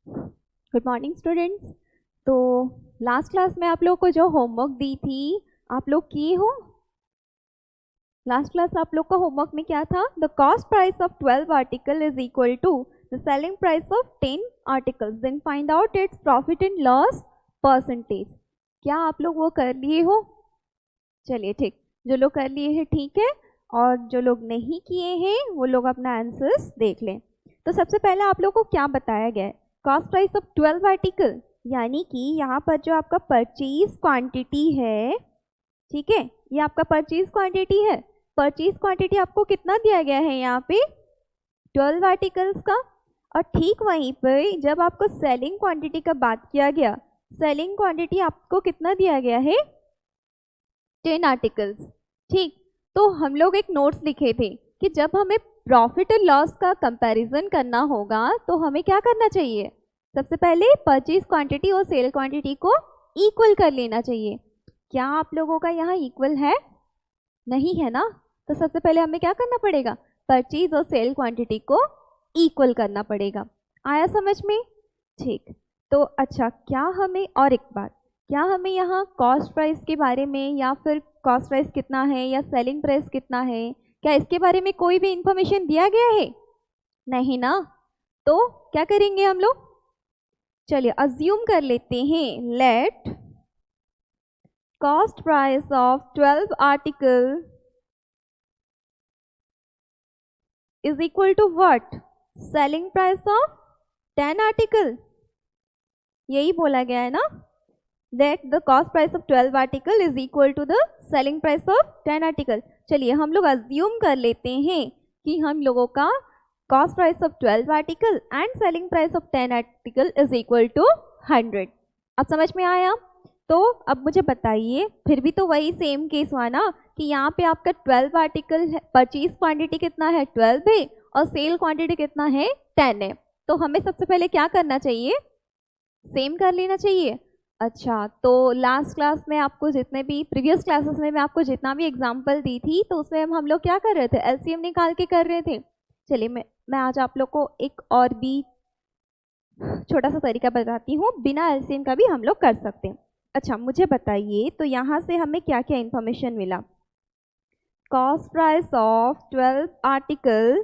Good morning students. तो last class में आप लोग को जो होमवर्क दी थी आप लोग किए हो। लास्ट क्लास आप लोग का होमवर्क में क्या था? The cost price of 12 article is equal to the selling price of 10 articles, then find out its profit and loss percentage. क्या आप लोग वो कर लिए हो? चलिए ठीक, जो लोग कर लिए हैं ठीक है, और जो लोग नहीं किए हैं वो लोग अपना आंसर्स देख लें। तो सबसे पहले आप लोग को क्या बताया गया है? कॉस्ट प्राइस ऑफ 12 आर्टिकल, यानी कि यहाँ पर जो आपका परचेज क्वांटिटी है, ठीक है, ये आपका परचेज क्वांटिटी है। परचेज क्वांटिटी आपको कितना दिया गया है यहाँ पे? 12 आर्टिकल्स का। और ठीक वहीं पर जब आपको सेलिंग क्वांटिटी का बात किया गया, सेलिंग क्वांटिटी आपको कितना दिया गया है? 10 आर्टिकल्स। ठीक, तो हम लोग एक नोट्स लिखे थे कि जब हमें प्रॉफिट और लॉस का कंपैरिजन करना होगा तो हमें क्या करना चाहिए? सबसे पहले परचेज क्वांटिटी और सेल क्वांटिटी को इक्वल कर लेना चाहिए। क्या आप लोगों का यहाँ इक्वल है? नहीं है ना? तो सबसे पहले हमें क्या करना पड़ेगा? परचेज और सेल क्वांटिटी को इक्वल करना पड़ेगा। आया समझ में? ठीक, तो अच्छा, क्या हमें और एक बात, क्या हमें यहाँ कॉस्ट प्राइस के बारे में या फिर कॉस्ट प्राइस कितना है या सेलिंग प्राइस कितना है, क्या इसके बारे में कोई भी इंफॉर्मेशन दिया गया है? नहीं ना? तो क्या करेंगे हम लोग? चलिए अज्यूम कर लेते हैं, let cost price of 12 article is equal to what? Selling price of 10 article. यही बोला गया है ना, that the cost price of 12 article is equal to the selling price of 10 article। चलिए हम लोग अज्यूम कर लेते हैं कि हम लोगों का cost price of 12 article and selling price of 10 article is equal to 100। अब समझ में आया? तो अब मुझे बताइए, फिर भी तो वही सेम केस हुआ ना कि यहाँ पे आपका 12 आर्टिकल है, परचेज क्वांटिटी कितना है? 12 है, और सेल क्वांटिटी कितना है? 10 है। तो हमें सबसे पहले क्या करना चाहिए? सेम कर लेना चाहिए। अच्छा, तो लास्ट क्लास में आपको जितने भी प्रीवियस क्लासेस में मैं आपको जितना भी एग्जांपल दी थी तो उसमें हम लोग क्या कर रहे थे? एलसीएम निकाल के कर रहे थे। चलिए मैं आज आप लोग को एक और भी छोटा सा तरीका बताती हूँ, बिना एलसीएम का भी हम लोग कर सकते हैं। अच्छा मुझे बताइए, तो यहाँ से हमें क्या क्या इंफॉर्मेशन मिला? Cost price of 12 article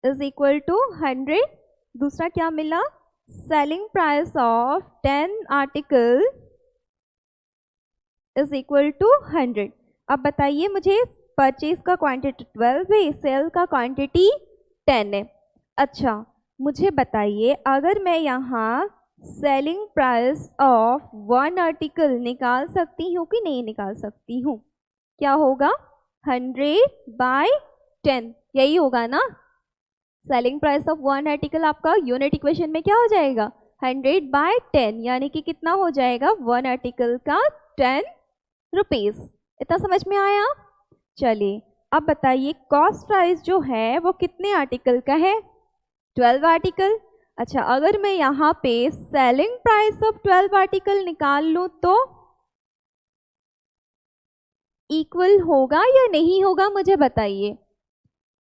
is equal to 100। दूसरा क्या मिला? Selling price of 10 article is equal to 100। अब बताइए मुझे, परचेज का क्वांटिटी 12 है, सेल का क्वांटिटी 10 है। अच्छा मुझे बताइए, अगर मैं यहाँ सेलिंग प्राइस ऑफ 1 आर्टिकल निकाल सकती हूँ कि नहीं निकाल सकती हूँ? क्या होगा? 100/10, यही होगा ना? सेलिंग प्राइस ऑफ 1 आर्टिकल आपका यूनिट इक्वेशन में क्या हो जाएगा? 100/10, यानी कि कितना हो जाएगा? 1 आर्टिकल का 10 रुपीज। इतना समझ में आया? चलिए अब बताइए, कॉस्ट प्राइस जो है वो कितने आर्टिकल का है? 12 आर्टिकल। अच्छा, अगर मैं यहाँ पे सेलिंग प्राइस ऑफ 12 आर्टिकल निकाल लूँ तो इक्वल होगा या नहीं होगा? मुझे बताइए।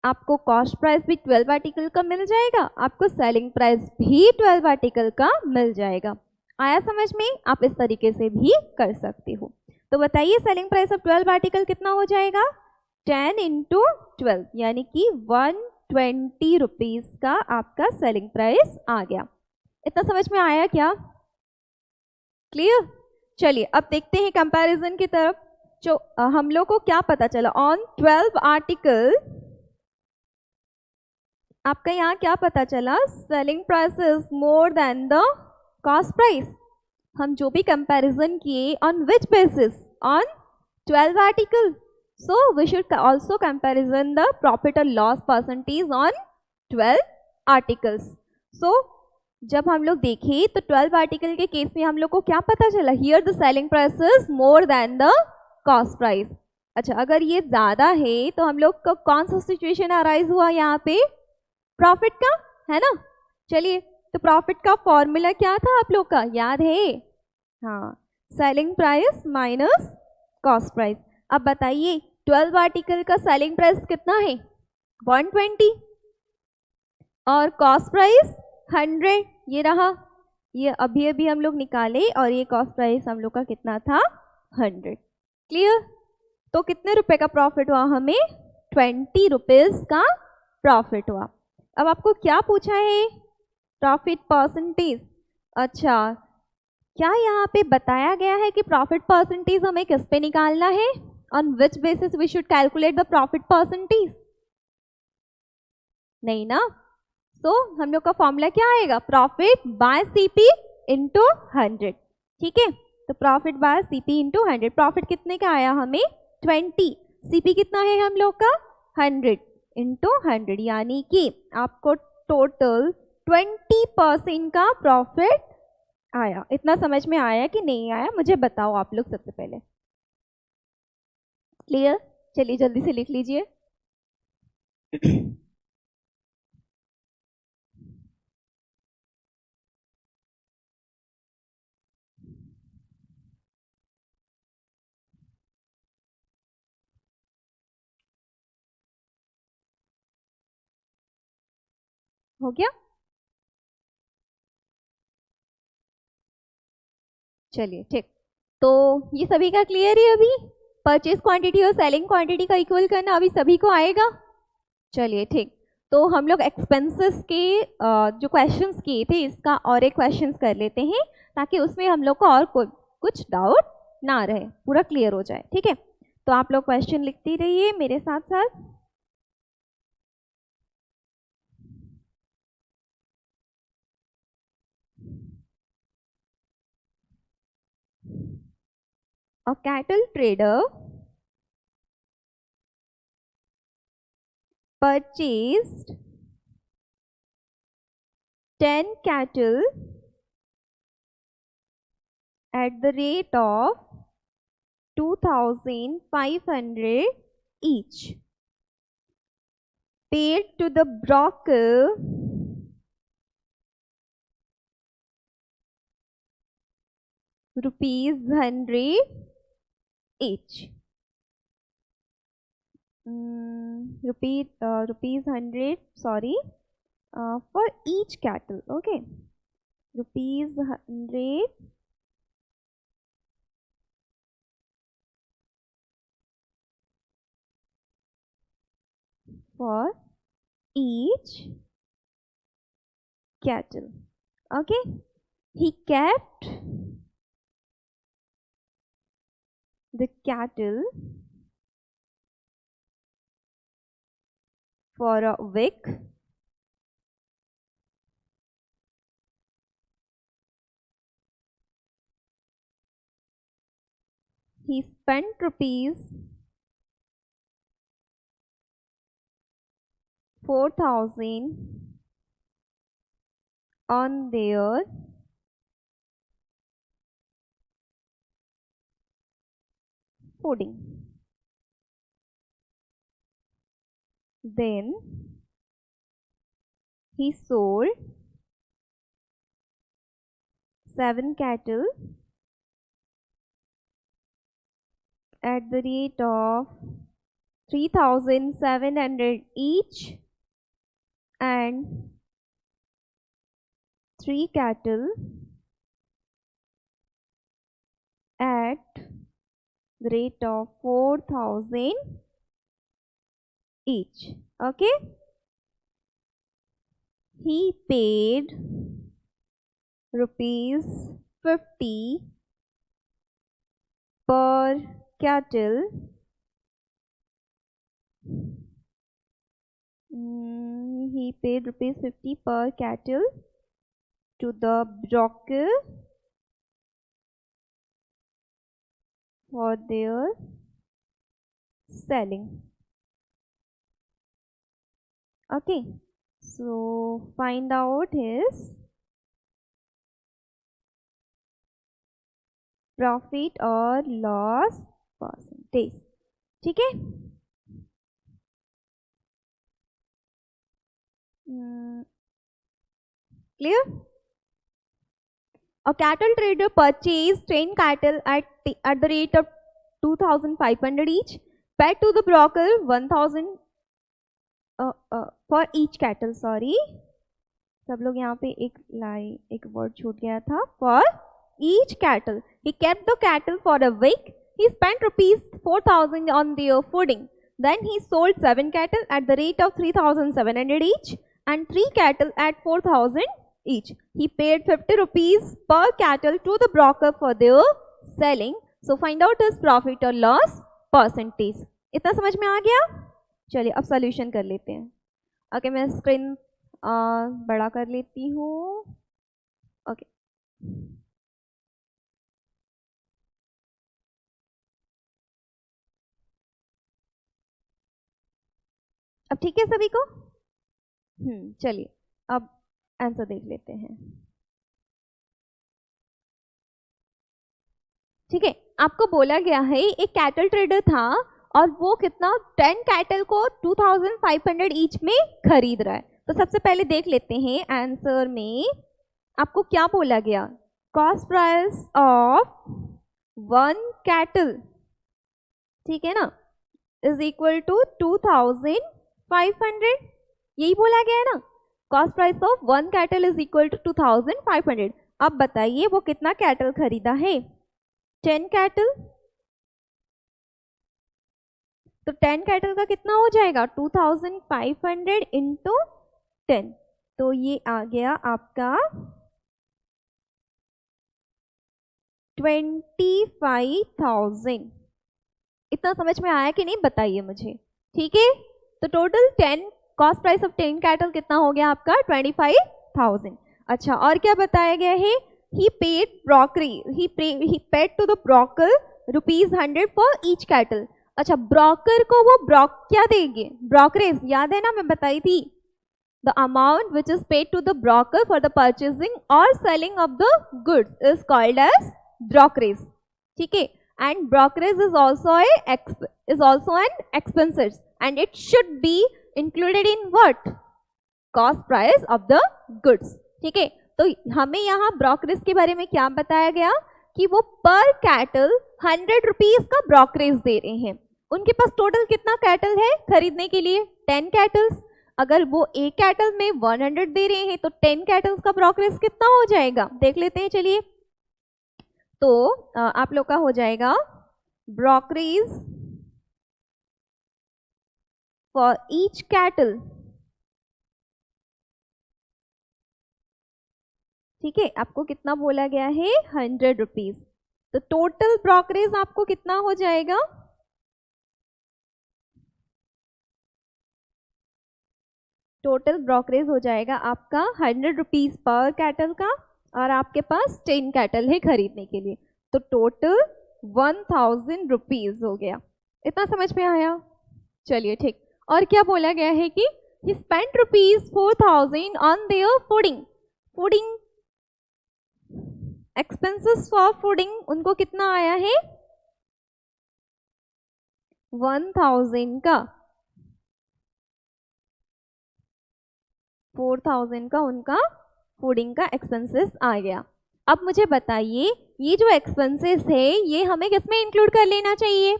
आपको कॉस्ट प्राइस भी 12 आर्टिकल का मिल जाएगा, आपको सेलिंग प्राइस भी 12 आर्टिकल का मिल जाएगा। आया समझ में? आप इस तरीके से भी कर सकते हो। तो बताइए, सेलिंग प्राइस ऑफ 12 आर्टिकल कितना हो जाएगा? 10 × 12, यानी कि 120 रुपीज का आपका सेलिंग प्राइस आ गया। इतना समझ में आया क्या? क्लियर? चलिए अब देखते हैं कंपैरिजन की तरफ। जो हम लोग को क्या पता चला? ऑन 12 आर्टिकल आपका यहाँ क्या पता चला? Selling price is more than the cost price. हम जो भी कंपैरिजन किए, on which basis? On 12 article. So we should also comparison the profit और loss percentage on 12 articles. So जब हम लोग देखें तो 12 आर्टिकल के केस में हम लोग को क्या पता चला? Here the selling price is more than the cost price. अच्छा, अगर ये ज़्यादा है तो हम लोग को कौन सा सिचुएशन अराइज हुआ यहाँ पे? प्रॉफिट का, है ना? चलिए, तो प्रॉफिट का फॉर्मूला क्या था आप लोग का? याद है? हाँ, selling price minus cost price. अब बताइए, 12 आर्टिकल का सेलिंग प्राइस कितना है? 120, और कॉस्ट प्राइस 100, ये रहा, ये अभी अभी हम लोग निकाले और ये कॉस्ट प्राइस हम लोग का कितना था 100। क्लियर? तो कितने रुपए का प्रॉफिट हुआ हमें? 20 रुपीज का प्रॉफिट हुआ। अब आपको क्या पूछा है? Profit percentage. अच्छा, क्या यहाँ पे बताया गया है कि प्रॉफिट परसेंटेज हमें किस पे निकालना है? On which basis we should calculate the profit percentage? नहीं ना। तो हम लोग का फॉर्मूला क्या आएगा? Profit by CP into 100। ठीक है, तो profit by CP into 100। Profit कितने का आया हमें? 20। सीपी कितना है हम लोग का? 100 इंटू 100, यानी कि आपको टोटल 20% का प्रॉफिट आया। इतना समझ में आया कि नहीं आया, मुझे बताओ आप लोग सबसे पहले। क्लियर? चलिए जल्दी से लिख लीजिए। हो गया? चलिए ठीक, तो ये सभी का क्लियर है अभी? परचेज क्वांटिटी और सेलिंग क्वांटिटी का इक्वल करना अभी सभी को आएगा? चलिए ठीक, तो हम लोग एक्सपेंसेस के जो क्वेश्चंस किए थे इसका और एक क्वेश्चंस कर लेते हैं, ताकि उसमें हम लोग को और कुछ डाउट ना रहे, पूरा क्लियर हो जाए। ठीक है, तो आप लोग क्वेश्चन लिखते रहिए मेरे साथ साथ। A cattle trader purchased 10 cattle at the rate of 2,500 each, paid to the broker ₹100 each. Rupees 100, sorry, for each cattle. Okay, rupees 100 for each cattle. Okay, he kept the cattle for a week he spent ₹4,000 on their fooding. Then he sold 7 cattle at the rate of 3,700 each, and 3 cattle at the rate of 4,000 each. Okay, he paid ₹50 per cattle. He paid ₹50 per cattle to the broker for their selling. Okay, so find out his profit और loss percentage. ठीक है, clear? A cattle trader purchased 10 cattle at the rate of 2,500 each, paid to the broker 1,000 for each cattle. Sorry, सब लोग यहाँ पे एक word छूट गया था, for each cattle he kept the cattle for a week, he spent rupees 4,000 on their fooding. Then he sold 7 cattle at the rate of 3,700 each and 3 cattle at 4,000 each. He paid 50 rupees per cattle to the broker for their selling. So find out his profit or loss percentage. इतना समझ में आ गया? चलिए अब solution कर लेते हैं। Okay, मैं स्क्रीन बड़ा कर लेती हूँ। ओके, अब ठीक है सभी को? चलिए अब आंसर देख लेते हैं। ठीक है, आपको बोला गया है एक कैटल ट्रेडर था और वो कितना 10 कैटल को 2,500 ईच में खरीद रहा है। तो सबसे पहले देख लेते हैं आंसर में आपको क्या बोला गया। कॉस्ट प्राइस ऑफ 1 कैटल, ठीक है ना, इज इक्वल टू 2,500, यही बोला गया है ना। Cost price of 1 cattle is equal to 2,500। अब बताइए वो कितना कैटल खरीदा है? 10 कैटल। तो 10 कैटल का कितना हो जाएगा? 2,500 इंटू 10, तो ये आ गया आपका 25,000। इतना समझ में आया कि नहीं बताइए मुझे। ठीक है, तो total 10 cost price of 10 cattle कितना हो गया आपका? 25,000। अच्छा, और क्या बताया गया है? he paid to the broker ₹100 for each cattle। अच्छा, ब्रोकर को वो क्या देंगे? ब्रोकरेज, याद है ना, मैं बताई थी। The amount which is paid to the broker for the purchasing or selling of the goods is called as brokerage। ठीक है, and brokerage is also an expenses and it should be included in what? Cost price of the goods। ठीक है, तो हमें यहाँ brokerage के बारे में क्या बताया गया कि वो पर कैटल 100 रुपीज का ब्रोकरेज दे रहे हैं। उनके पास टोटल कितना कैटल है खरीदने के लिए? 10 कैटल्स। अगर वो एक कैटल में 100 दे रहे हैं तो 10 कैटल्स का ब्रोकरेज कितना हो जाएगा? देख लेते हैं, चलिए। तो आप लोग का हो जाएगा ब्रोकरेज फॉर ईच कैटल, ठीक है, आपको कितना बोला गया है? 100 रुपीज। तो टोटल ब्रोकरेज आपको कितना हो जाएगा? टोटल ब्रोकरेज हो जाएगा आपका 100 रुपीज पर कैटल का, और आपके पास 10 कैटल है खरीदने के लिए, तो टोटल 1,000 रुपीज हो गया। इतना समझ में आया? चलिए ठीक। और क्या बोला गया है कि he spent ₹4,000 on their fooding expenses for fooding उनको कितना आया है? 1,000 का, 4,000 का उनका फूडिंग का एक्सपेंसेस आ गया। अब मुझे बताइए ये जो एक्सपेंसेस है ये हमें किसमें इंक्लूड कर लेना चाहिए?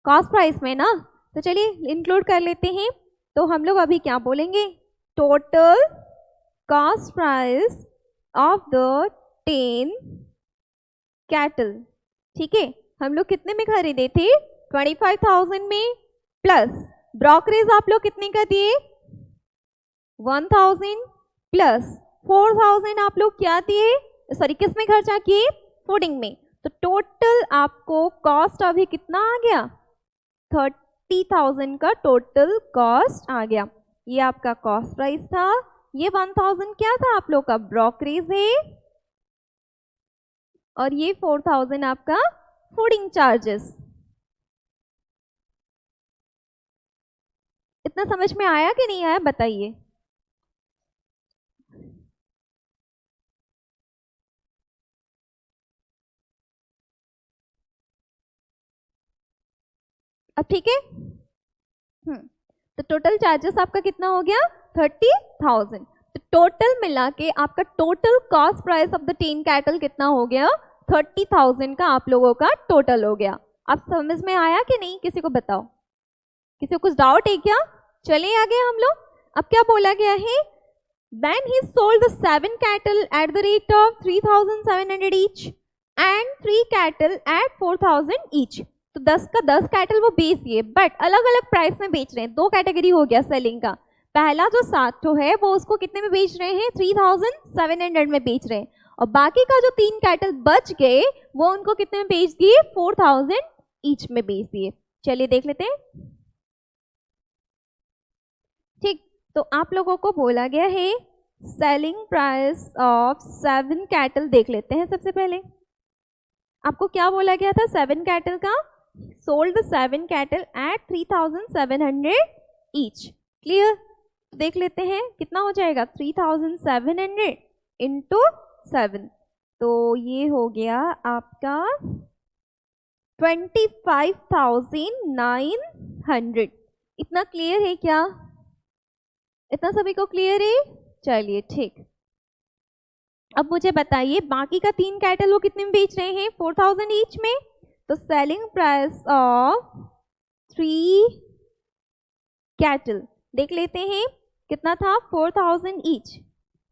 कॉस्ट प्राइस में ना। तो चलिए इंक्लूड कर लेते हैं। तो हम लोग अभी क्या बोलेंगे? Total cost price of the 10 cattle. ठीक है, हम लोग कितने में खरीदे थे? 25,000 में, प्लस ब्रोकरेज आप लोग कितने का दिए? 1,000 प्लस 4,000 आप लोग क्या दिए? सॉरी, किस में खर्चा किए? फूडिंग में। तो टोटल आपको कॉस्ट अभी कितना आ गया? 30,000 का टोटल कॉस्ट आ गया। ये आपका कॉस्ट प्राइस था, ये 1,000 क्या था आप लोग का? ब्रोकरेज है, और ये 4,000 आपका फूडिंग चार्जेस। इतना समझ में आया कि नहीं आया बताइए? अब ठीक है। तो टोटल चार्जेस आपका कितना हो गया? 30,000। तो टोटल मिला के आपका total cost price of the 10 cattle कितना हो गया? 30,000 का आप लोगों का टोटल हो गया। अब समझ में आया कि नहीं? किसी को बताओ, किसी को कुछ डाउट है क्या? चले आगे हम लोग। अब क्या बोला गया है? Then he sold the 7 cattle at the rate of 3,700 each and 3 cattle at 4,000 each. तो 10 का 10 कैटल वो बेच दिए, बट अलग अलग प्राइस में बेच रहे हैं। दो कैटेगरी हो गया सेलिंग का। पहला जो 7 ठो है वो उसको कितने में बेच रहे हैं, 3,700 में बेच रहे हैं, और बाकी का जो 3 कैटल बच गए वो उनको कितने में बेच दिए, 4,000 ईच में बेच दिए। चलिए देख लेते हैं। ठीक, तो आप लोगों को बोला गया है सेलिंग प्राइस ऑफ 7 कैटल। देख लेते हैं सबसे पहले आपको क्या बोला गया था 7 कैटल का, sold the 7 cattle at 3,700 each. Clear, देख लेते हैं कितना हो जाएगा, 3,700 इंटू 7, तो ये हो गया आपका 25,900। इतना क्लियर है क्या, इतना सभी को क्लियर है? चलिए ठीक। अब मुझे बताइए बाकी का 3 कैटल वो कितने में बेच रहे हैं, 4,000 ईच में। तो सेलिंग प्राइस ऑफ 3 कैटल देख लेते हैं कितना था, 4,000 ईच।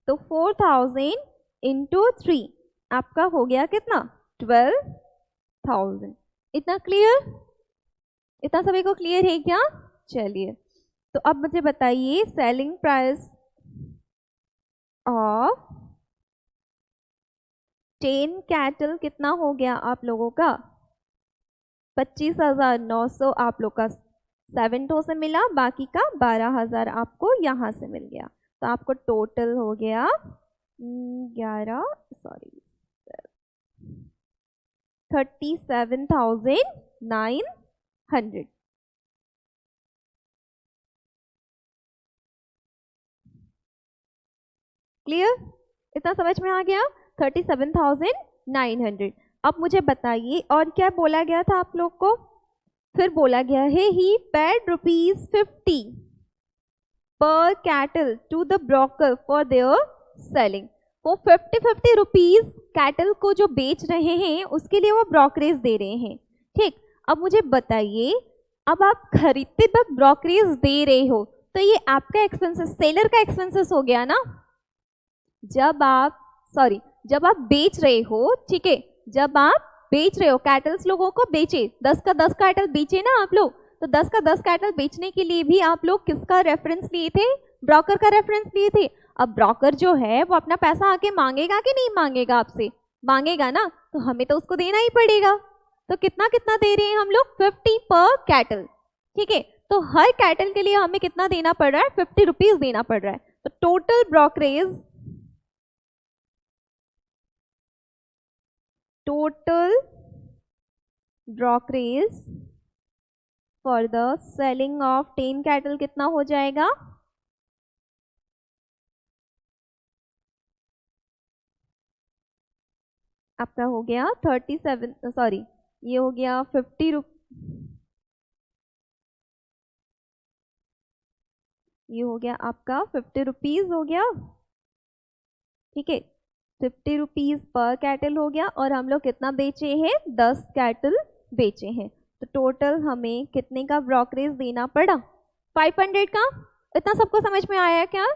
तो 4,000 इंटू 3 आपका हो गया कितना, 12,000। इतना क्लियर, इतना सभी को क्लियर है क्या? चलिए, तो अब मुझे बताइए सेलिंग प्राइस ऑफ 10 कैटल कितना हो गया आप लोगों का, 25,900 आप लोग का 7 ठो से मिला, बाकी का 12,000 आपको यहाँ से मिल गया। तो आपको टोटल हो गया 37,900। क्लियर, इतना समझ में आ गया, 37,900। अब मुझे बताइए और क्या बोला गया था आप लोग को, फिर बोला गया है ही पेड ₹50 पर cattle to the broker for their selling. वो 50 रुपीज कैटल को जो बेच रहे हैं उसके लिए वो ब्रोकरेज दे रहे हैं। ठीक, अब मुझे बताइए, अब आप खरीदते वक्त ब्रोकरेज दे रहे हो तो ये आपका एक्सपेंसेस, सेलर का एक्सपेंसेस हो गया ना। जब आप बेच रहे हो, ठीक है, जब आप बेच रहे हो कैटल्स लोगों को बेचे, 10 का 10 कैटल बेचे ना आप लोग, तो 10 का 10 कैटल बेचने के लिए भी आप लोग किसका रेफरेंस लिए थे, ब्रोकर का रेफरेंस लिए थे। अब ब्रोकर जो है वो अपना पैसा आके मांगेगा कि नहीं मांगेगा, आपसे मांगेगा ना, तो हमें तो उसको देना ही पड़ेगा। तो कितना कितना दे रहे हैं हम लोग, 50 पर कैटल। ठीक है, तो हर कैटल के लिए हमें कितना देना पड़ रहा है, 50 रुपीज देना पड़ रहा है। तो total brokerage for the selling of 10 cattle कितना हो जाएगा, आपका हो गया 37, ये हो गया 50 ये हो गया आपका 50 रुपीज हो गया। ठीक है, 50 रुपीज पर कैटल हो गया, और हम लोग कितना बेचे हैं, 10 कैटल बेचे हैं। तो टोटल हमें कितने का ब्रोकरेज देना पड़ा, 500 का। इतना सबको समझ में आया क्या?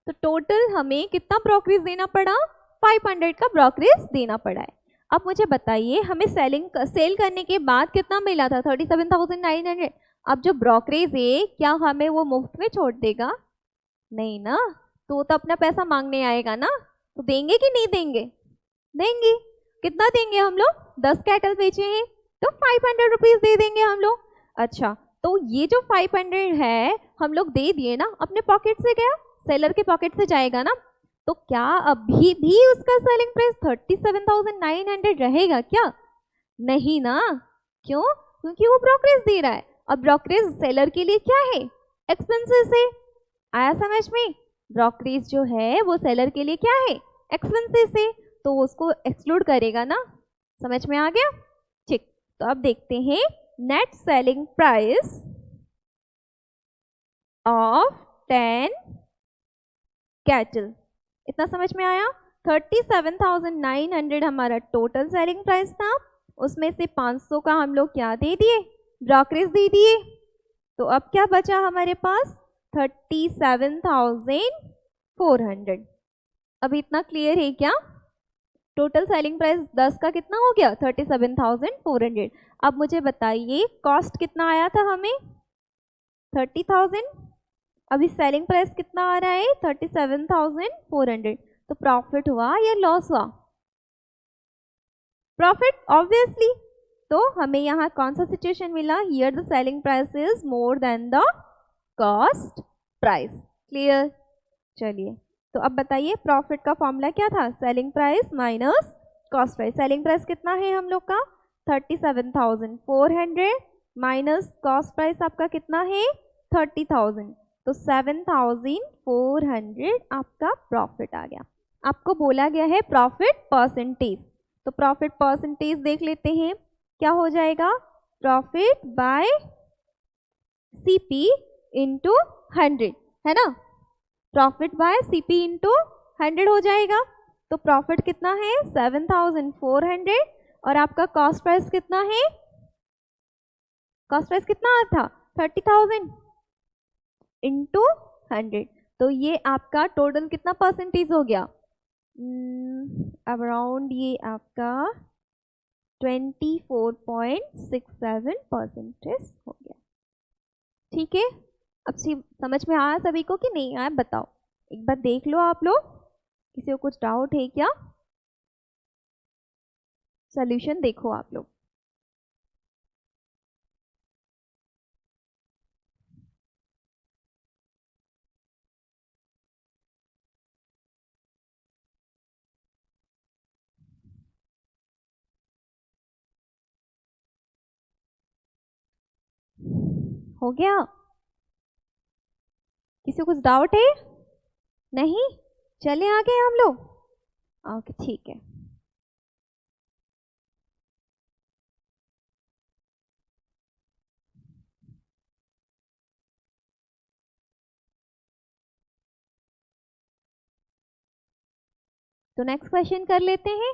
तो टोटल हमें कितना ब्रोकरेज देना पड़ा, 500 का ब्रोकरेज देना पड़ा है। अब मुझे बताइए हमें सेल करने के बाद कितना मिला था, 37,900। अब जो ब्रोकरेज है क्या हमें वो मुफ्त में छोड़ देगा? नहीं ना, तो अपना पैसा मांगने आएगा ना, तो देंगे कि नहीं देंगे? देंगे। कितना देंगे हम लोग, 10 कैटल बेचे हैं तो 500 रुपीज दे देंगे हम लोग। अच्छा, तो ये जो 500 है हम लोग दे दिए ना, अपने पॉकेट से गया, सेलर के पॉकेट से जाएगा ना, तो क्या अभी भी उसका सेलिंग प्राइस 37,900 रहेगा क्या? नहीं ना। क्यों? क्योंकि वो ब्रोकरेज दे रहा है। अब ब्रोकरेज सेलर के लिए क्या है, एक्सपेंसेस है। आया समझ में? ब्रोकरेज जो है वो सेलर के लिए क्या है, एक्सपेंसेस है, तो उसको एक्सक्लूड करेगा ना। समझ में आ गया? ठीक, तो अब देखते हैं net selling price of 10 cattle. इतना समझ में आया? 37,900 हमारा टोटल सेलिंग प्राइस था, उसमें से 500 का हम लोग क्या दे दिए, ब्रोकरेज दे दिए। तो अब क्या बचा हमारे पास, 37,900 400। अभी इतना क्लियर है क्या? टोटल सेलिंग प्राइस 10 का कितना हो गया? 37,400। अब मुझे बताइए कॉस्ट कितना आया था हमें? 30,000। अभी सेलिंग प्राइस कितना आ रहा है? 37,400। तो प्रॉफिट हुआ या लॉस हुआ? Profit obviously. तो हमें यहाँ कौन सा सिचुएशन मिला? Here the selling price is more than the cost price. Clear? चलिए, तो अब बताइए प्रॉफिट का फॉर्मूला क्या था? Selling price minus cost price. Selling price कितना है हम लोग का? 37,400 माइनस कॉस्ट प्राइस आपका कितना है? 30,000। तो 7,400 आपका प्रॉफिट आ गया। आपको बोला गया है प्रॉफिट परसेंटेज, तो प्रॉफिट परसेंटेज देख लेते हैं क्या हो जाएगा? प्रॉफिट बाय सीपी इंटू 100, है ना? प्रॉफिट बाय सीपी इंटू 100 हो जाएगा। तो प्रॉफिट कितना है? 7,400 और आपका कॉस्ट प्राइस कितना है? कॉस्ट प्राइस कितना था? 30,000 इंटू 100। तो ये आपका टोटल कितना परसेंटेज हो गया? अराउंड ये आपका 24.67% हो गया। ठीक है, अब समझ में आया सभी को कि नहीं आया? बताओ, एक बार देख लो आप लोग, किसी को कुछ डाउट है क्या? सॉल्यूशन देखो आप लोग। हो गया? किसी को कुछ डाउट है? नहीं? चले आगे हम लोग। ओके, ठीक है। तो नेक्स्ट क्वेश्चन कर लेते हैं।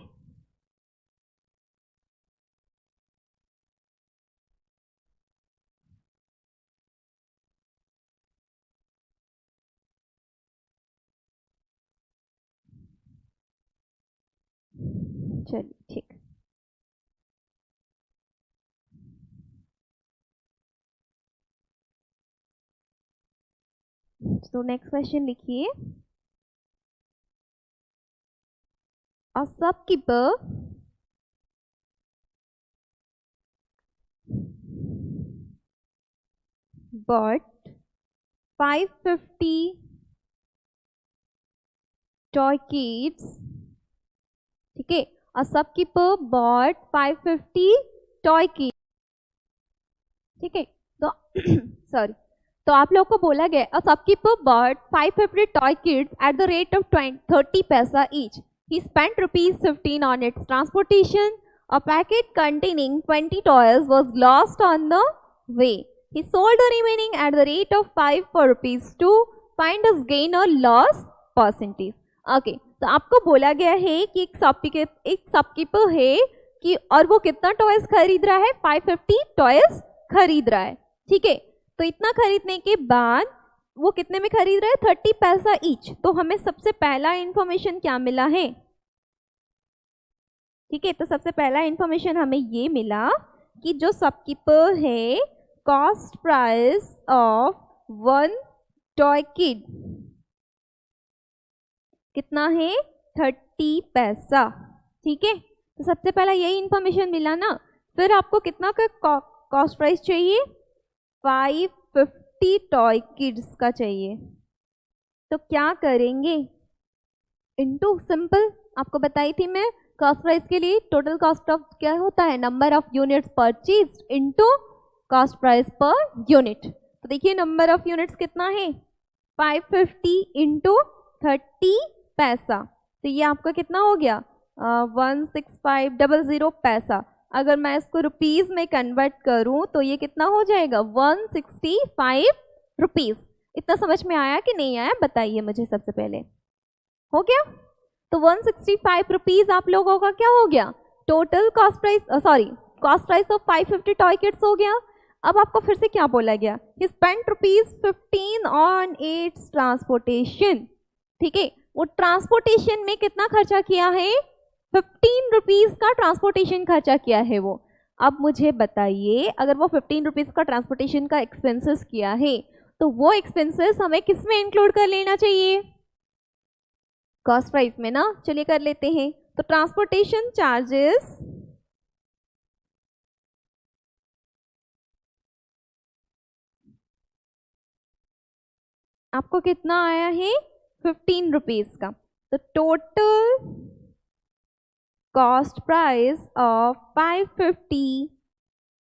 चलिए, ठीक। तो नेक्स्ट क्वेश्चन लिखिए। A shopkeeper bought 550 toy kits, ठीक है? A shopkeeper bought 550 toy kits, ठीक है? तो सॉरी, तो आप लोग को बोला गया a shopkeeper bought 550 toy kits at the rate of 30 paisa each. He spent ₹15 on its transportation. A packet containing 20 toys was lost on the way. He sold the remaining at the rate of 5 for ₹2. Find his gain or loss percentage. Okay, तो आपको बोला गया है कि एक shopkeeper है कि और वो कितना टॉयज खरीद रहा है? 550 टॉयज खरीद रहा है, ठीक है? तो इतना खरीदने के बाद वो कितने में खरीद रहा है? 30 पैसा ईच। तो हमें सबसे पहला इंफॉर्मेशन क्या मिला है? ठीक है, तो सबसे पहला इंफॉर्मेशन हमें ये मिला कि जो शॉपकीपर है, cost price of 1 toy kit कितना है? 30 पैसा, ठीक है? तो सबसे पहला यही इंफॉर्मेशन मिला ना। फिर आपको कितना का कॉस्ट प्राइस चाहिए? 550 टॉय किड्स का चाहिए। तो क्या करेंगे? इनटू सिंपल, आपको बताई थी मैं कॉस्ट प्राइस के लिए टोटल कॉस्ट ऑफ क्या होता है? Number of units purchase into cost price per unit. तो देखिए नंबर ऑफ यूनिट्स कितना है? 550 इंटू 30 पैसा। तो ये आपका कितना हो गया? 16500 पैसा। अगर मैं इसको रुपीज में कन्वर्ट करूं तो ये कितना हो जाएगा? 165 रुपीज। इतना समझ में आया कि नहीं आया? बताइए मुझे सबसे पहले। हो गया? तो 165 रुपीज आप लोगों का क्या हो गया? Total cost price, sorry cost price of 550 toy kits हो गया। अब आपको फिर से क्या बोला गया? He spent ₹15 on its transportation, ठीक है। वो ट्रांसपोर्टेशन में कितना खर्चा किया है, 15 रुपीज का ट्रांसपोर्टेशन खर्चा किया है वो। अब मुझे बताइए, अगर वो 15 रुपीज का ट्रांसपोर्टेशन का एक्सपेंसेस किया है तो वो एक्सपेंसेस हमें किस में इंक्लूड कर लेना चाहिए, कॉस्ट प्राइस में ना। चलिए कर लेते हैं। तो ट्रांसपोर्टेशन चार्जेस आपको कितना आया है, 15 रुपीज का। तो total cost price of 550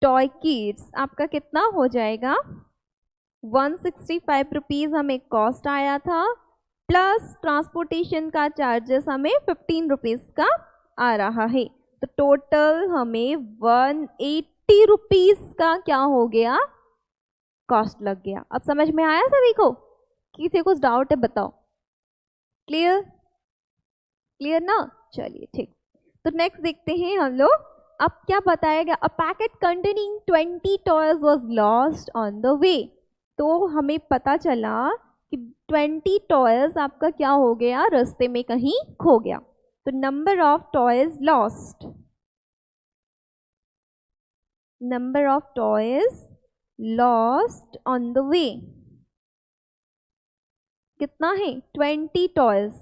toy kids आपका कितना हो जाएगा, 165 रुपीज हमें कॉस्ट आया था, प्लस ट्रांसपोर्टेशन का चार्जेस हमें 15 रुपीज का आ रहा है। तो टोटल हमें 180 रुपीज का क्या हो गया, कॉस्ट लग गया। अब समझ में आया सभी को, किसी को कुछ डाउट है बताओ, क्लियर क्लियर ना। चलिए ठीक। तो नेक्स्ट देखते हैं हम लोग। अब क्या बताया गया, a packet containing 20 toys was lost on the way. तो हमें पता चला कि 20 टॉयज आपका क्या हो गया, रास्ते में कहीं खो गया। तो number of toys lost, number of toys lost on the way कितना है, 20 टॉयज।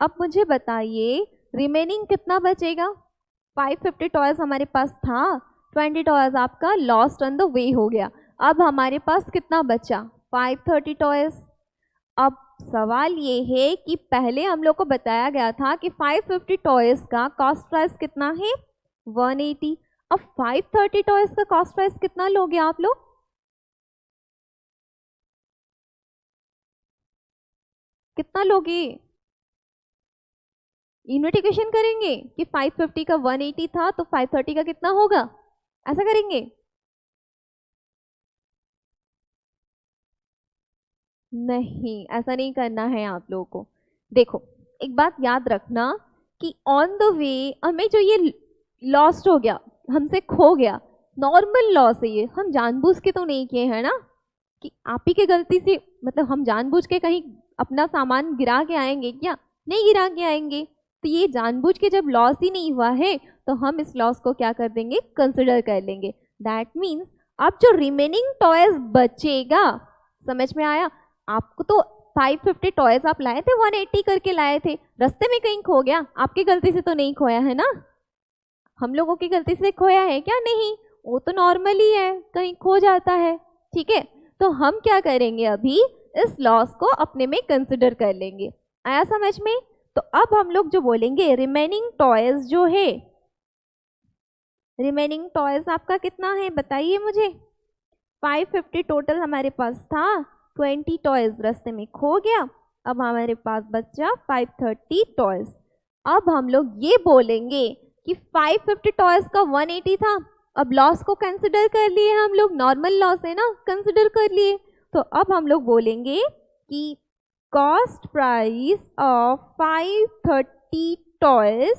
अब मुझे बताइए रिमेनिंग कितना बचेगा, 550 टॉयज हमारे पास था, 20 टॉयज आपका लॉस्ट ऑन द वे हो गया। अब हमारे पास कितना बचा, 530 टॉयज। अब सवाल ये है कि पहले हम लोग को बताया गया था कि 550 टॉयज का कॉस्ट प्राइस कितना है, 180। अब 530 टॉयज का कॉस्ट प्राइस कितना लोगे आप लोग, कितना लोगे, यूनिट इक्वेशन करेंगे कि 550 का 180 था तो 530 का कितना होगा, ऐसा करेंगे। नहीं, ऐसा नहीं करना है आप लोगों को। देखो एक बात याद रखना कि ऑन द वे हमें जो ये लॉस्ट हो गया, हमसे खो गया, नॉर्मल लॉस है ये, हम जानबूझ के तो नहीं किए हैं ना, कि आप ही की गलती से, मतलब हम जानबूझ के कहीं अपना सामान गिरा के आएंगे क्या, नहीं गिरा के आएंगे। तो ये जानबूझ के जब लॉस ही नहीं हुआ है तो हम इस लॉस को क्या कर देंगे, कंसिडर कर लेंगे। दैट मीन्स अब जो रिमेनिंग टॉयज बचेगा, समझ में आया आपको। तो 550 टॉयज आप लाए थे, 180 करके लाए थे, रास्ते में कहीं खो गया, आपकी गलती से तो नहीं खोया है ना, हम लोगों की गलती से खोया है क्या, नहीं, वो तो नॉर्मल ही है, कहीं खो जाता है, ठीक है। तो हम क्या करेंगे, अभी इस लॉस को अपने में कंसिडर कर लेंगे। आया समझ में। तो अब हम लोग जो बोलेंगे रिमेनिंग टॉयज जो है, रिमेनिंग टॉयज आपका कितना है बताइए मुझे, 550 टोटल हमारे पास था, 20 टॉयज रास्ते में खो गया, अब हमारे पास बचा 530 टॉयज। अब हम लोग ये बोलेंगे कि 550 टॉयज का 180 था, अब लॉस को कंसिडर कर लिए हम लोग, नॉर्मल लॉस है ना, कंसिडर कर लिए। तो अब हम लोग बोलेंगे कि cost price of 530 toys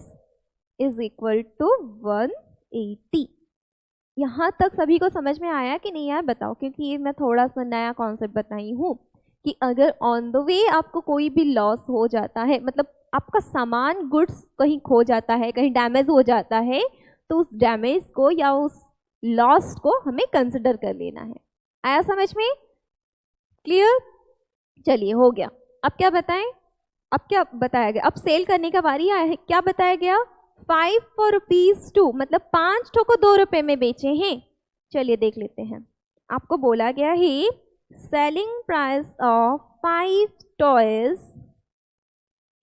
is equal to 180। यहाँ तक सभी को समझ में आया कि नहीं आया बताओ, क्योंकि ये मैं थोड़ा सा नया कॉन्सेप्ट बताई हूँ कि अगर ऑन द वे आपको कोई भी लॉस हो जाता है, मतलब आपका सामान गुड्स कहीं खो जाता है, कहीं डैमेज हो जाता है, तो उस डैमेज को या उस लॉस को हमें कंसिडर कर लेना है। आया समझ में, क्लियर। चलिए हो गया। अब क्या बताएं, अब क्या बताया गया, अब सेल करने का बारी आया है। क्या बताया गया, 5 for ₹2, मतलब 5 ठो को 2 रुपए में बेचे हैं। चलिए देख लेते हैं। आपको बोला गया है selling price of 5 toys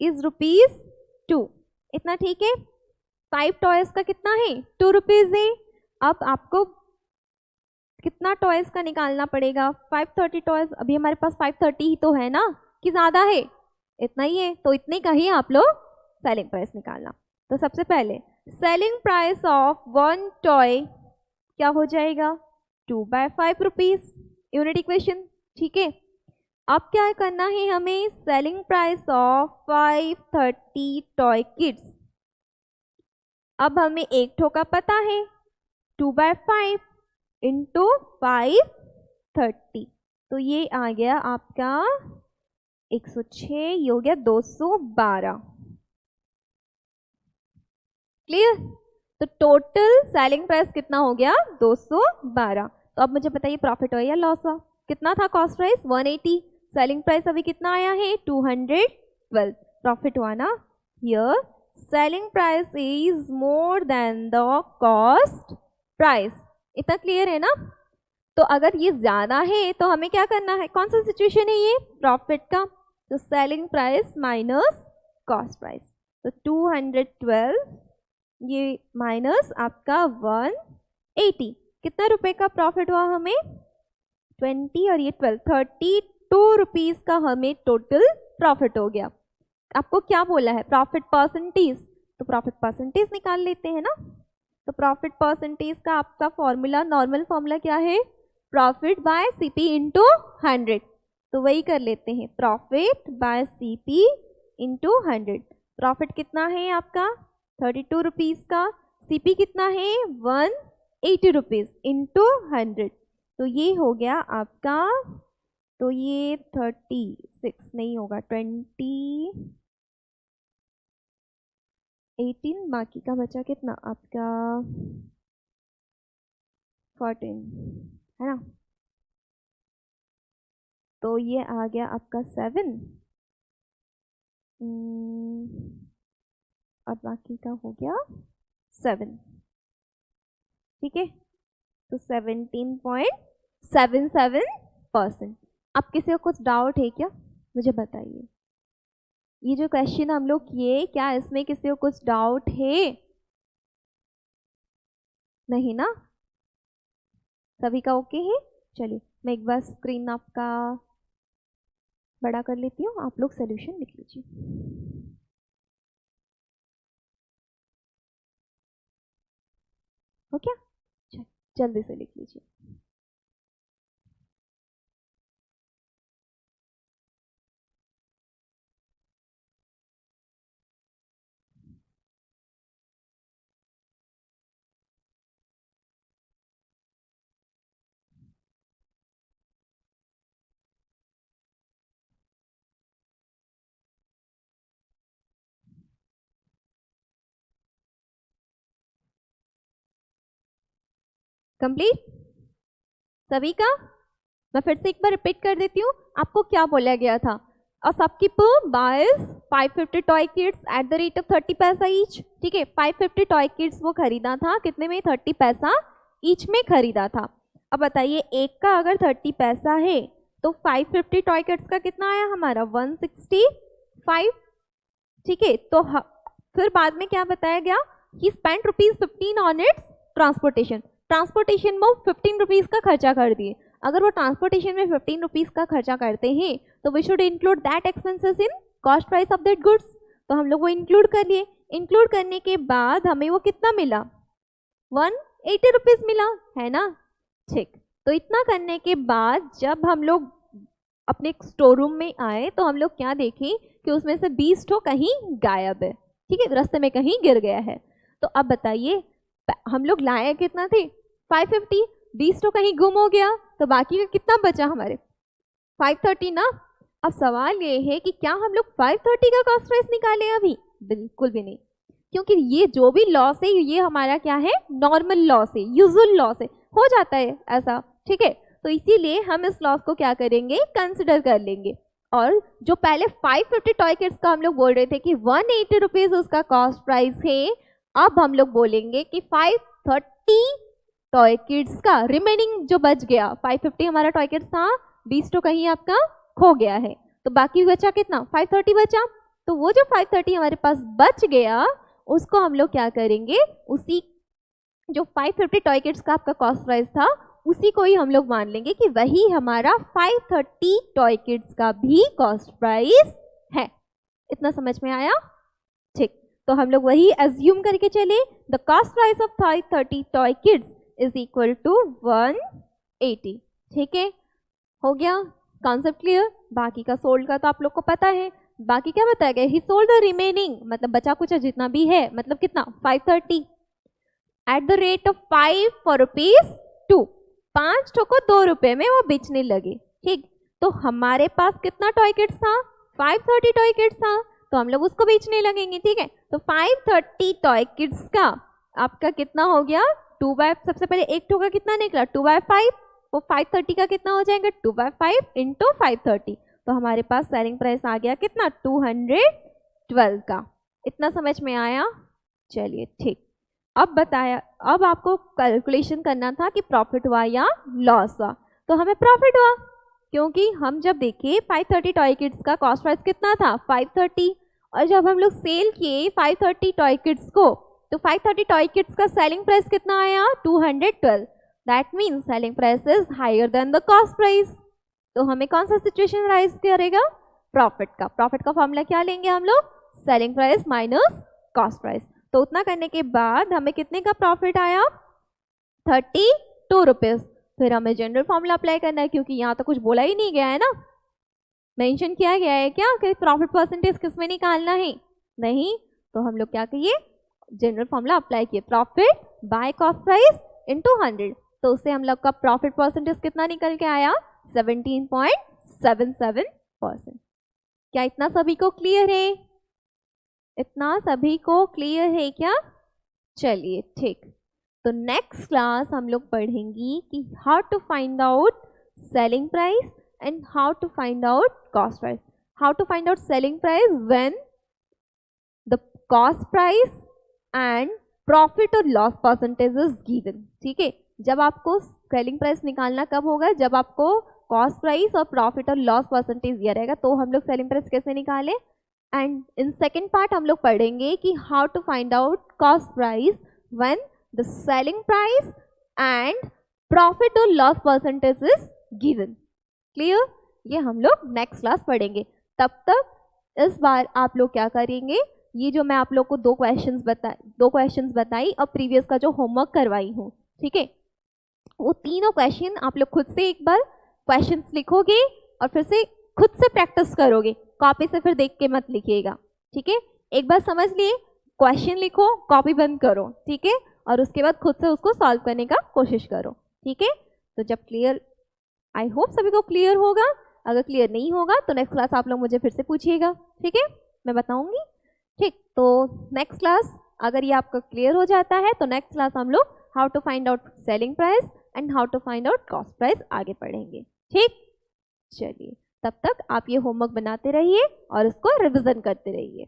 is ₹2, इतना ठीक है। 5 टॉयज का कितना है, 2 रुपीज है। अब आपको कितना टॉयज का निकालना पड़ेगा, 530 टॉयज, अभी हमारे पास 530 ही तो है ना, कि ज्यादा है, इतना ही है, तो इतने का ही आप लोग सेलिंग प्राइस निकालना। तो सबसे पहले सेलिंग प्राइस ऑफ 1 टॉय क्या हो जाएगा, 2/5 रुपीज, यूनिट इक्वेशन, ठीक है। अब क्या करना है हमें, selling price of 530 toy kids. अब हमें एक ठो का पता है, 2/5 इंटू 530, तो ये आ गया आपका 106, ये हो गया 212। क्लियर? तो टोटल सेलिंग प्राइस कितना हो गया? 212। तो अब मुझे बताइए प्रॉफिट हुआ या लॉस हुआ? कितना था कॉस्ट प्राइस? 180। सेलिंग प्राइस अभी कितना आया है? 212। प्रॉफिट हुआ ना? Here selling price is more than the cost price. इतना क्लियर है ना? तो अगर ये ज्यादा है तो हमें क्या करना है? कौन सा सिचुएशन है ये? प्रॉफिट का। तो selling price minus cost price. तो 212 ये माइनस आपका 180। कितना रुपए का प्रॉफिट हुआ हमें? 20 और ये 12, 32 रुपीज का हमें टोटल प्रॉफिट हो गया। आपको क्या बोला है? Profit percentage. तो प्रॉफिट परसेंटेज निकाल लेते हैं ना। तो प्रॉफिट परसेंटेज का आपका फॉर्मूला, नॉर्मल फॉर्मूला क्या है? Profit by CP into 100। तो वही कर लेते हैं, profit by CP into 100। Profit कितना है आपका? 32 रुपीज़ का। सीपी कितना है? 180 रुपीज़ इंटू 100। तो ये हो गया आपका, तो ये 36 नहीं होगा, 20, 18, बाकी का बचा कितना आपका? 14, है ना? तो ये आ गया आपका 7 और बाकी का हो गया 7। ठीक है, तो 17.77%। अब किसी को कुछ डाउट है क्या? मुझे बताइए, ये जो क्वेश्चन हम लोग किए, क्या इसमें किसी को कुछ डाउट है? नहीं ना? सभी का ओके है? चलिए मैं एक बार स्क्रीन आपका बड़ा कर लेती हूँ, आप लोग सोल्यूशन लिख लीजिए। हो क्या? जल्दी से लिख लीजिए। कंप्लीट सभी का? मैं फिर से एक बार रिपीट कर देती हूँ, आपको क्या बोला गया था? A shopkeeper buys 550 toy kits at the rate of 30 paisa each. ठीक है, 550 टॉय किट्स वो खरीदा था, कितने में? 30 पैसा ईच में खरीदा था। अब बताइए, एक का अगर 30 पैसा है तो 550 टॉय किट्स का कितना आया हमारा? 165। ठीक है, तो फिर बाद में क्या बताया गया? He spend ₹15 on its transportation. Transportation में 15 रुपीज़ का खर्चा कर दिए। अगर वो ट्रांसपोर्टेशन में 15 रुपीज़ का खर्चा करते हैं तो we should include that expenses in cost price of that goods. तो हम लोग वो इंक्लूड कर लिए। इंक्लूड करने के बाद हमें वो कितना मिला? 180 रुपीज़ मिला, है ना? ठीक, तो इतना करने के बाद जब हम लोग अपने स्टोर रूम में आए तो हम लोग क्या देखें कि उसमें से 20 ठो कहीं गायब है। ठीक है, रास्ते में कहीं गिर गया है। तो अब बताइए, हम लोग लाए कितना थे? 550, 20 तो कहीं गुम हो गया, तो बाकी का कितना बचा हमारे? 530 ना। अब सवाल ये है कि क्या हम लोग 530 का कॉस्ट प्राइस निकाले अभी? बिल्कुल भी नहीं, क्योंकि ये जो भी लॉस है ये हमारा क्या है? नॉर्मल लॉस है, यूजुअल लॉस है, हो जाता है ऐसा। ठीक है, तो इसीलिए हम इस लॉस को क्या करेंगे? कंसिडर कर लेंगे। और जो पहले 550 टॉय किट्स का हम लोग बोल रहे थे कि 180 रुपीज उसका कॉस्ट प्राइस है, अब हम लोग बोलेंगे कि 530 टॉय किड्स का रिमेनिंग जो बच गया, 550 हमारा टॉय किड्स था, 20 तो कहीं आपका खो गया है, तो बाकी बचा कितना? 530 बचा। तो वो जो 530 हमारे पास बच गया उसको हम लोग क्या करेंगे? उसी जो 550 टॉय किड्स का आपका कॉस्ट प्राइस था उसी को ही हम लोग मान लेंगे कि वही हमारा 530 टॉय किड्स का भी कॉस्ट प्राइस है। इतना समझ में आया? ठीक, तो हम लोग वही एज्यूम करके चले, the cost price of 530 toy kids is equal to 180। ठीक है, हो गया कॉन्सेप्ट क्लियर? बाकी का सोल्ड का तो आप लोग को पता है। बाकी क्या बताया गया? ही सोल्ड द रिमेनिंग, मतलब बचा कुछ जितना भी है, मतलब कितना? 530 eight the rate of 5 for ₹2। 5 ठो को 2 रुपए में वो बेचने लगे। ठीक, तो हमारे पास कितना टॉय किट्स था? 530 टॉय किड्स था तो हम लोग उसको बेचने लगेंगे, ठीक है। तो 530 टॉय किड्स का आपका कितना हो गया, 2/, सबसे पहले एक टू का कितना निकला 2/5, वो 530 का कितना हो जाएगा 2/5 इंटू 530, तो हमारे पास सेलिंग प्राइस आ गया कितना 212 का। इतना समझ में आया? चलिए ठीक। अब बताया, अब आपको कैलकुलेशन करना था कि प्रॉफिट हुआ या लॉस हुआ, तो हमें प्रॉफिट हुआ क्योंकि हम जब देखे 530 टॉय किड्स का कॉस्ट प्राइस कितना था 530, और जब हम लोग सेल किए 530 टॉय किड्स को तो 530 टॉय किड्स का सेलिंग प्राइस कितना आया 212, that means selling price is higher than the cost price. तो हमें कौन सा सिचुएशन राइज करेगा, प्रॉफिट का। प्रॉफिट का फॉर्मूला क्या लेंगे हम लोग, selling price minus cost price. तो उतना करने के बाद हमें कितने का प्रॉफिट आया 32 रुपीज़। फिर हमें जनरल फॉर्मूला अप्लाई करना है क्योंकि यहाँ तो कुछ बोला ही नहीं गया है ना, मेंशन किया गया है क्या कि प्रॉफिट परसेंटेज किस में निकालना है, नहीं। तो हम लोग क्या करिए, जनरल फॉर्मूला अप्लाई किए, profit by cost price into 100, तो उससे हम लोग का प्रॉफिट परसेंटेज कितना निकल के आया 17.77%। क्या इतना सभी को क्लियर है? इतना सभी को क्लियर है क्या? चलिए ठीक। तो नेक्स्ट क्लास हम लोग पढ़ेंगी कि how to find out selling price and how to find out cost price. How to find out selling price when the cost price and profit और लॉस परसेंटेज इज गिवन, ठीक है। जब आपको selling price निकालना कब होगा, जब आपको कॉस्ट प्राइस और प्रॉफिट और लॉस परसेंटेज दिया रहेगा, तो हम लोग सेलिंग प्राइस कैसे निकालें। एंड इन सेकेंड पार्ट हम लोग पढ़ेंगे कि how to find out cost price when the selling price and profit और loss percentage is given. Clear? ये हम लोग नेक्स्ट क्लास पढ़ेंगे। तब तक इस बार आप लोग क्या करेंगे, ये जो मैं आप लोग को दो क्वेश्चंस बताई और प्रीवियस का जो होमवर्क करवाई हूँ, ठीक है, वो तीनों क्वेश्चन आप लोग खुद से एक बार क्वेश्चंस लिखोगे और फिर से खुद से प्रैक्टिस करोगे, कॉपी से फिर देख के मत लिखिएगा, ठीक है। एक बार समझ लिए, क्वेश्चन लिखो, कॉपी बंद करो, ठीक है, और उसके बाद खुद से उसको सॉल्व करने का कोशिश करो, ठीक है। तो जब क्लियर, आई होप सभी को क्लियर होगा। अगर क्लियर नहीं होगा तो नेक्स्ट क्लास आप लोग मुझे फिर से पूछिएगा, ठीक है, मैं बताऊंगी, ठीक। तो नेक्स्ट क्लास अगर ये आपका क्लियर हो जाता है तो नेक्स्ट क्लास हम लोग how to find out selling price and how to find out cost price आगे पढ़ेंगे, ठीक। चलिए, तब तक आप ये होमवर्क बनाते रहिए और इसको रिविजन करते रहिए।